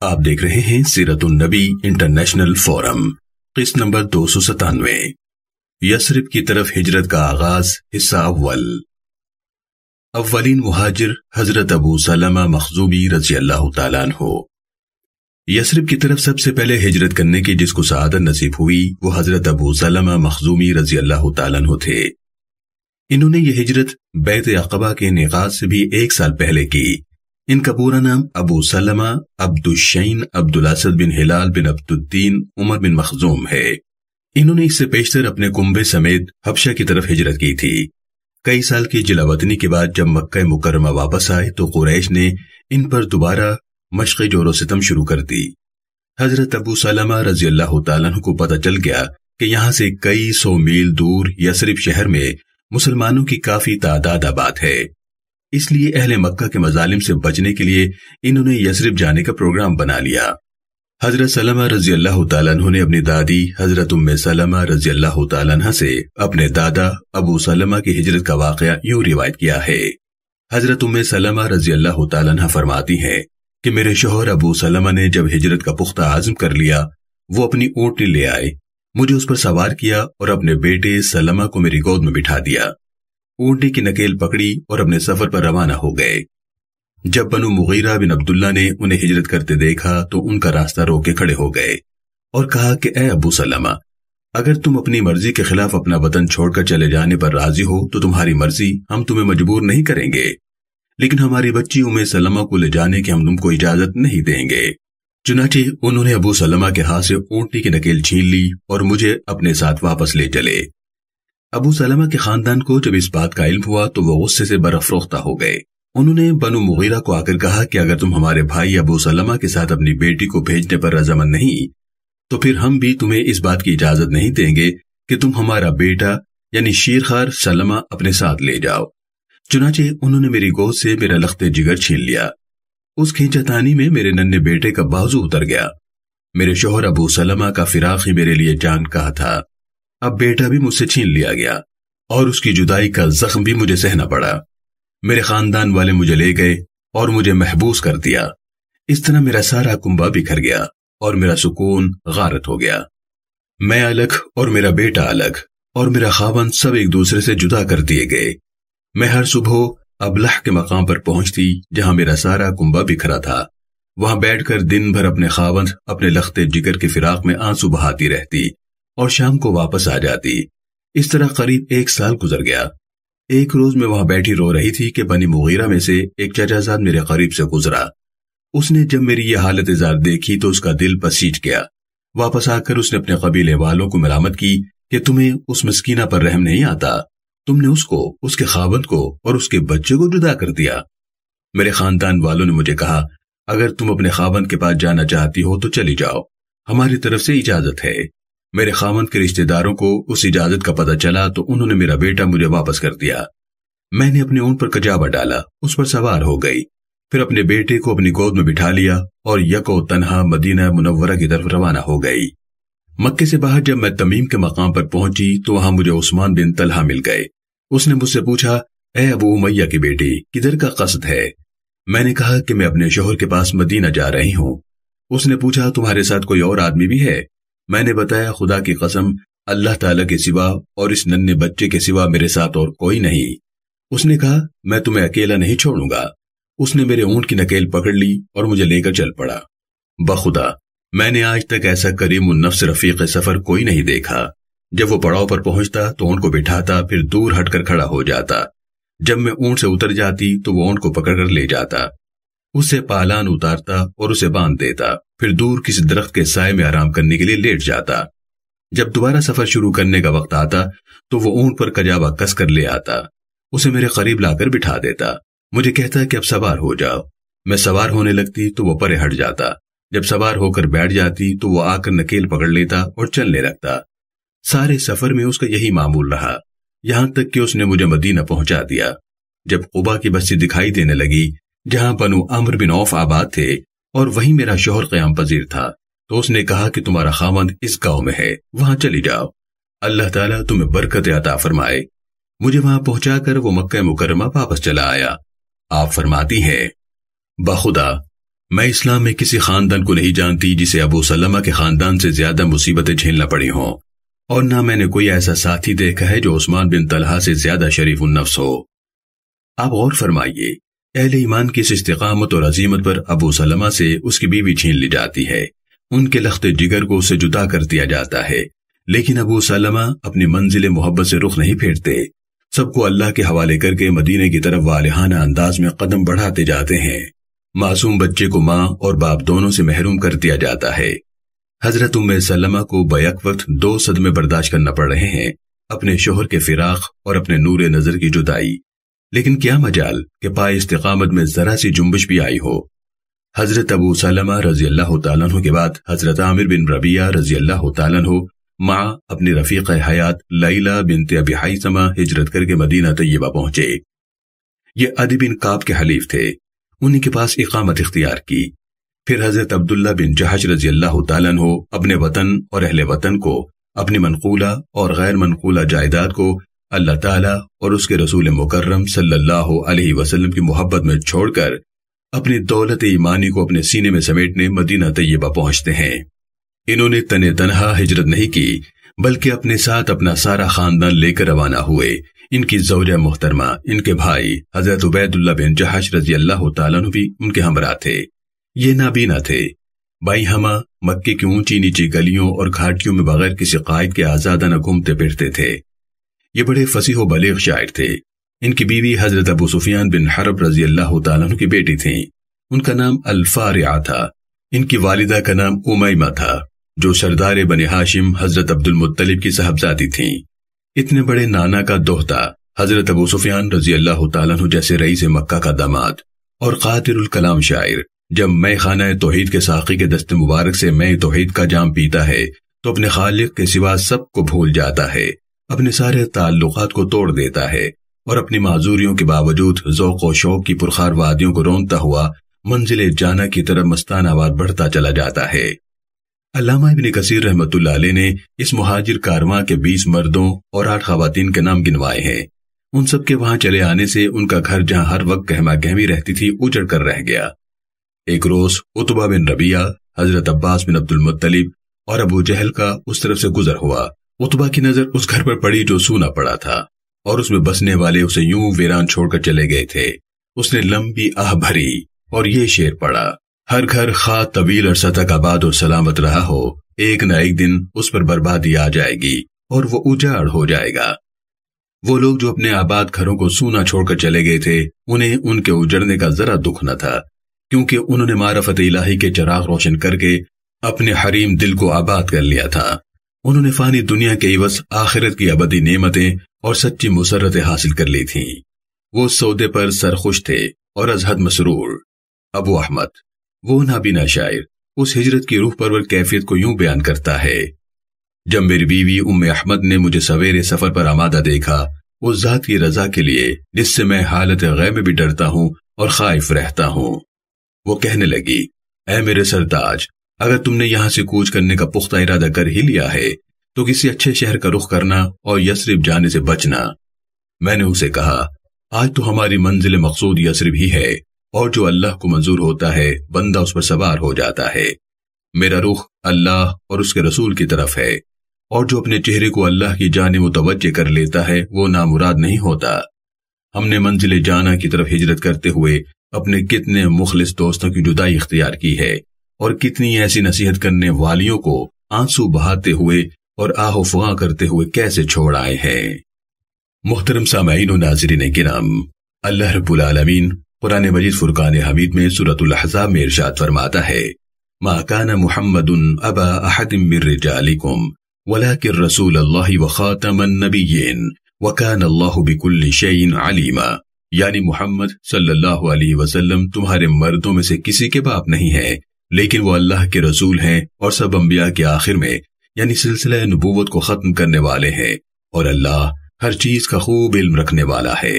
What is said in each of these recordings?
آپ دیکھ رہے ہیں سیرت النبی انٹرنیشنل فورم، قسط نمبر 297، یثرب کی طرف ہجرت کا آغاز، حصہ اول۔ اولین مہاجر حضرت ابو سلمہ مخزومی رضی اللہ تعالیٰ عنہ۔ یثرب کی طرف سب سے پہلے ہجرت کرنے کی جس کو سعادت نصیب ہوئی وہ حضرت ابو سلمہ مخزومی رضی اللہ تعالیٰ عنہ تھے۔ انہوں نے یہ ہجرت بیعت عقبہ کے انعقاد سے بھی 1 سال پہلے کی۔ ان کا پورا نام ابو سلمہ عبد الشین عبد الاسد بن ہلال بن عبد الدین عمر بن مخزوم ہے۔ انہوں نے اس سے پیشتر اپنے کنبے سمیت حبشہ کی طرف ہجرت کی تھی۔ کئی سال کی جلا وطنی کے بعد جب مکہ مکرمہ واپس آئے تو قریش نے ان پر دوبارہ مشق جور و ستم شروع کر دی۔ حضرت ابو سلمہ رضی اللہ تعالیٰ عنہ کو پتہ چل گیا کہ یہاں سے کئی 100 میل دور یثرب شہر میں مسلمانوں کی کافی تعداد آباد ہے، اس لیے اہل مکہ کے مظالم سے بچنے کے لیے انہوں نے یثرب جانے کا پروگرام بنا لیا۔ حضرت سلمہ رضی اللہ تعالیٰ عنہ نے اپنی دادی حضرت ام سلمہ رضی اللہ تعالیٰ عنہ سے اپنے دادا ابو سلمہ کی ہجرت کا واقعہ یوں روایت کیا ہے۔ حضرت ام سلمہ رضی اللہ تعالیٰ عنہ فرماتی ہیں کہ میرے شوہر ابو سلمہ نے جب ہجرت کا پختہ عزم کر لیا، وہ اپنی اونٹنی لے آئے، مجھے اس پر سوار کیا اور اپنے بیٹے سلمہ کو میری گود میں بٹھا دیا۔ اونٹنی کی نکیل پکڑی اور اپنے سفر پر روانہ ہو گئے۔ جب بنو مغیرہ بن عبداللہ نے انہیں ہجرت کرتے دیکھا تو ان کا راستہ روک کے کھڑے ہو گئے اور کہا کہ اے ابو سلمہ، اگر تم اپنی مرضی کے خلاف اپنا وطن چھوڑ کر چلے جانے پر راضی ہو تو تمہاری مرضی، ہم تمہیں مجبور نہیں کریں گے، لیکن ہماری بچی ام سلمہ کو لے جانے کی ہم تم کو اجازت نہیں دیں گے۔ چنانچہ انہوں نے ابو سلمہ کے ہاتھ سے اونٹنی کی نکیل چھین لی اور مجھے اپنے ساتھ واپس لے چلے۔ ابو سلمہ کے خاندان کو جب اس بات کا علم ہوا تو وہ غصے سے برافروختہ ہو گئے۔ انہوں نے بنو مغیرہ کو آ کر کہا کہ اگر تم ہمارے بھائی ابو سلمہ کے ساتھ اپنی بیٹی کو بھیجنے پر رضامند نہیں تو پھر ہم بھی تمہیں اس بات کی اجازت نہیں دیں گے کہ تم ہمارا بیٹا یعنی شیرخوار سلمہ اپنے ساتھ لے جاؤ۔ چنانچہ انہوں نے میری گود سے میرا لخت جگر چھین لیا۔ اس کھینچتانی میں میرے ننھے بیٹے کا بازو اتر گیا۔ میرے شوہر ابو سلمہ کا فراق ہی میرے لیے جان کا تھا۔ اب بیٹا بھی مجھ سے چھین لیا گیا اور اس کی جدائی کا زخم بھی مجھے سہنا پڑا۔ میرے خاندان والے مجھے لے گئے اور مجھے محبوس کر دیا۔ اس طرح میرا سارا کنبہ بکھر گیا اور میرا سکون غارت ہو گیا۔ میں الگ اور میرا بیٹا الگ اور میرا خاوند سب ایک دوسرے سے جدا کر دیے گئے۔ میں ہر صبح ابلح کے مقام پر پہنچتی جہاں میرا سارا کنبہ بکھرا تھا، وہاں بیٹھ کر دن بھر اپنے خاوند اپنے لخت جگر کے فراق میں آنسو بہاتی رہتی اور شام کو واپس آ جاتی۔ اس طرح قریب 1 سال گزر گیا۔ ایک روز میں وہاں بیٹھی رو رہی تھی کہ بنی مغیرہ میں سے ایک چچا زاد میرے قریب سے گزرا۔ اس نے جب میری یہ حالت زار دیکھی تو اس کا دل پسیج گیا۔ واپس آ کر اس نے اپنے قبیلے والوں کو ملامت کی کہ تمہیں اس مسکینہ پر رحم نہیں آتا، تم نے اس کو، اس کے خاوند کو اور اس کے بچے کو جدا کر دیا۔ میرے خاندان والوں نے مجھے کہا اگر تم اپنے خاوند کے پاس جانا چاہتی ہو تو چلی جاؤ، ہماری طرف سے اجازت ہے۔ میرے خاوند کے رشتہ داروں کو اس اجازت کا پتہ چلا تو انہوں نے میرا بیٹا مجھے واپس کر دیا۔ میں نے اپنے اونٹ پر کجاوا ڈالا، اس پر سوار ہو گئی، پھر اپنے بیٹے کو اپنی گود میں بٹھا لیا اور یکو تنہا مدینہ منورہ کی طرف روانہ ہو گئی۔ مکے سے باہر جب میں تمیم کے مقام پر پہنچی تو وہاں مجھے عثمان بن طلحہ مل گئے۔ اس نے مجھ سے پوچھا اے ابو امیہ کی بیٹی، کدھر کا قصد ہے؟ میں نے کہا کہ میں اپنے شوہر کے پاس مدینہ جا رہی ہوں۔ اس نے پوچھا تمہارے ساتھ کوئی اور آدمی بھی ہے؟ میں نے بتایا خدا کی قسم اللہ تعالیٰ کے سوا اور اس ننھے بچے کے سوا میرے ساتھ اور کوئی نہیں۔ اس نے کہا میں تمہیں اکیلا نہیں چھوڑوں گا۔ اس نے میرے اونٹ کی نکیل پکڑ لی اور مجھے لے کر چل پڑا۔ بخدا میں نے آج تک ایسا کریم النفس رفیق سفر کوئی نہیں دیکھا۔ جب وہ پڑاؤ پر پہنچتا تو اونٹ کو بٹھاتا، پھر دور ہٹ کر کھڑا ہو جاتا۔ جب میں اونٹ سے اتر جاتی تو وہ اونٹ کو پکڑ کر لے جاتا، اس سے پالان اتارتا اور اسے باندھ دیتا، پھر دور کسی درخت کے سائے میں آرام کرنے کے لیے لیٹ جاتا۔ جب دوبارہ سفر شروع کرنے کا وقت آتا تو وہ اونٹ پر کجاوا کس کر لے آتا، اسے میرے قریب لا کر بٹھا دیتا، مجھے کہتا کہ اب سوار ہو جاؤ۔ میں سوار ہونے لگتی تو وہ پرے ہٹ جاتا، جب سوار ہو کر بیٹھ جاتی تو وہ آ کر نکیل پکڑ لیتا اور چلنے لگتا۔ سارے سفر میں اس کا یہی معمول رہا، یہاں تک کہ اس نے مجھے مدینہ پہنچا دیا۔ جب قبا کی بستی دکھائی دینے لگی جہاں بنو عمرو بن عوف آباد تھے اور وہیں میرا شوہر قیام پذیر تھا، تو اس نے کہا کہ تمہارا خاوند اس گاؤں میں ہے، وہاں چلی جاؤ، اللہ تعالیٰ تمہیں برکت عطا فرمائے۔ مجھے وہاں پہنچا کر وہ مکہ مکرمہ واپس چلا آیا۔ آپ فرماتی ہیں بخدا میں اسلام میں کسی خاندان کو نہیں جانتی جسے ابو سلمہ کے خاندان سے زیادہ مصیبتیں جھیلنا پڑی ہوں، اور نہ میں نے کوئی ایسا ساتھی دیکھا ہے جو عثمان بن طلحہ سے زیادہ شریف النفس ہو۔ آپ غور فرمائیے، اہل ایمان کی اس استقامت اور عزیمت پر ابو سلمہ سے اس کی بیوی چھین لی جاتی ہے، ان کے لخت جگر کو اس سے جدا کر دیا جاتا ہے، لیکن ابو سلمہ اپنی منزل محبت سے رخ نہیں پھیرتے، سب کو اللہ کے حوالے کر کے مدینے کی طرف والہانہ انداز میں قدم بڑھاتے جاتے ہیں۔ معصوم بچے کو ماں اور باپ دونوں سے محروم کر دیا جاتا ہے۔ حضرت ام سلمہ کو بیک وقت 2 صدمے برداشت کرنا پڑ رہے ہیں، اپنے شوہر کے فراق اور اپنے نور نظر کی جدائی، لیکن کیا مجال کہ پائے استقامت میں ذرا سی جنبش بھی آئی ہو۔ حضرت ابو سلمہ رضی اللہ تعالیٰ عنہ کے بعد حضرت عامر بن ربیعہ رضی اللہ تعالیٰ عنہ مع اپنی رفیق حیات لیلہ بنت ابی حیثمہ ہجرت کر کے مدینہ طیبہ پہنچے۔ یہ عدی بن کعب کے حلیف تھے، انہی کے پاس اقامت اختیار کی۔ پھر حضرت عبداللہ بن جحش رضی اللہ تعالیٰ عنہ اپنے وطن اور اہل وطن کو، اپنی منقولہ اور غیر منقولہ جائیداد کو اللہ تعالیٰ اور اس کے رسول مکرم صلی اللہ علیہ وسلم کی محبت میں چھوڑ کر اپنی دولت ایمانی کو اپنے سینے میں سمیٹنے مدینہ طیبہ پہنچتے ہیں۔ انہوں نے تنہا ہجرت نہیں کی، بلکہ اپنے ساتھ اپنا سارا خاندان لے کر روانہ ہوئے۔ ان کی زوجہ محترمہ، ان کے بھائی حضرت عبید اللہ بن جحش رضی اللہ تعالیٰ عنہ بھی ان کے ہمراہ تھے۔ یہ نابینا تھے، بائی ہمہ مکے کی اونچی نیچی گلیوں اور گھاٹیوں میں بغیر کسی قائد کے آزادانہ گھومتے پھرتے تھے۔ یہ بڑے فصیح و بلیغ شاعر تھے۔ ان کی بیوی حضرت ابو سفیان بن حرب رضی اللہ تعالیٰ عنہ کی بیٹی تھیں، ان کا نام الفارعہ تھا۔ ان کی والدہ کا نام امیمہ تھا، جو سردار بنی ہاشم حضرت عبد المطلب کی صاحبزادی تھیں۔ اتنے بڑے نانا کا دوہتا حضرت ابو سفیان رضی اللہ تعالیٰ عنہ جیسے رئیس مکہ کا داماد اور قاطر الکلام شاعر جب میں خانہ توحید کے ساقی کے دست مبارک سے میں توحید کا جام پیتا ہے تو اپنے خالق کے سوا سب کو بھول جاتا ہے، اپنے سارے تعلقات کو توڑ دیتا ہے اور اپنی معذوریوں کے باوجود ذوق و شوق کی پرخار وادیوں کو رونتا ہوا منزل جانا کی طرف مستانہ وار بڑھتا چلا جاتا ہے۔ علامہ ابن کثیر رحمۃ اللہ علیہ نے اس مہاجر کارواں کے 20 مردوں اور 8 خواتین کے نام گنوائے ہیں۔ ان سب کے وہاں چلے آنے سے ان کا گھر جہاں ہر وقت گہما گہمی رہتی تھی اجڑ کر رہ گیا۔ ایک روز عتبہ بن ربیعہ، حضرت عباس بن عبد المطلب اور ابو جہل کا اس طرف سے گزر ہوا۔ عتبہ کی نظر اس گھر پر پڑی جو سونا پڑا تھا اور اس میں بسنے والے اسے یوں ویران چھوڑ کر چلے گئے تھے۔ اس نے لمبی آہ بھری اور یہ شعر پڑھا: ہر گھر خواہ طویل عرصہ تک آباد اور سلامت رہا ہو، ایک نہ ایک دن اس پر بربادی آ جائے گی اور وہ اجاڑ ہو جائے گا۔ وہ لوگ جو اپنے آباد گھروں کو سونا چھوڑ کر چلے گئے تھے، انہیں ان کے اجڑنے کا ذرا دکھ نہ تھا، کیونکہ انہوں نے معرفت الہی کے چراغ روشن کر کے اپنے حریم دل کو آباد کر لیا تھا۔ انہوں نے فانی دنیا کے عوض آخرت کی ابدی نعمتیں اور سچی مسرتیں حاصل کر لی تھیں۔ وہ سودے پر سرخوش تھے اور از حد مسرور۔ ابو احمد، وہ نابینا شاعر، اس ہجرت کی روح پرور کیفیت کو یوں بیان کرتا ہے: جب میری بیوی ام احمد نے مجھے سویرے سفر پر آمادہ دیکھا، اس ذات کی رضا کے لیے جس سے میں حالت غیب میں بھی ڈرتا ہوں اور خائف رہتا ہوں، وہ کہنے لگی: اے میرے سرتاج، اگر تم نے یہاں سے کوچ کرنے کا پختہ ارادہ کر ہی لیا ہے تو کسی اچھے شہر کا رخ کرنا اور یثرب جانے سے بچنا۔ میں نے اسے کہا: آج تو ہماری منزل مقصود یثرب ہی ہے، اور جو اللہ کو منظور ہوتا ہے بندہ اس پر سوار ہو جاتا ہے۔ میرا رخ اللہ اور اس کے رسول کی طرف ہے، اور جو اپنے چہرے کو اللہ کی جانب متوجہ کر لیتا ہے وہ نامراد نہیں ہوتا۔ ہم نے منزل جانا کی طرف ہجرت کرتے ہوئے اپنے کتنے مخلص دوستوں کی جدائی اختیار کی ہے، اور کتنی ایسی نصیحت کرنے والیوں کو آنسو بہاتے ہوئے اور آہ و فغاں کرتے ہوئے کیسے چھوڑ آئے ہیں۔ محترم سامعین و ناظرین کرام، اللہ رب العالمین قرآن مجید فرقان حمید میں سورۃ الاحزاب میں ارشاد فرماتا ہے: ما کان محمد ابا احد من رجالکم ولکن رسول اللہ وخاتم النبیین وکان اللہ بکل شیء علیما، یعنی محمد صلی اللہ علیہ وسلم تمہارے مردوں میں سے کسی کے باپ نہیں ہے، لیکن وہ اللہ کے رسول ہیں اور سب انبیاء کے آخر میں یعنی سلسلہ نبوت کو ختم کرنے والے ہیں، اور اللہ ہر چیز کا خوب علم رکھنے والا ہے۔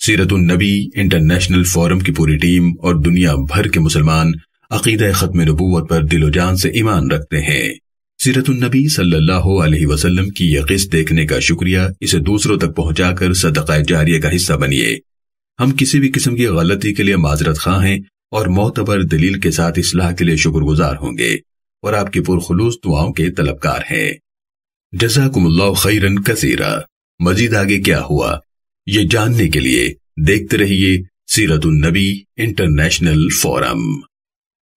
سیرت النبی انٹرنیشنل فورم کی پوری ٹیم اور دنیا بھر کے مسلمان عقیدہ ختم نبوت پر دل و جان سے ایمان رکھتے ہیں۔ سیرت النبی صلی اللہ علیہ وسلم کی یہ قسط دیکھنے کا شکریہ، اسے دوسروں تک پہنچا کر صدقہ جاریہ کا حصہ بنیے۔ ہم کسی بھی قسم کی غلطی کے لیے معذرت خواہ ہیں اور معتبر دلیل کے ساتھ اصلاح کے لیے شکر گزار ہوں گے اور آپ کی پرخلوص دعاؤں کے طلبگار ہیں۔ جزاکم اللہ خیرن کثیرا۔ مزید آگے کیا ہوا یہ جاننے کے لیے دیکھتے رہیے سیرت النبی انٹرنیشنل فورم۔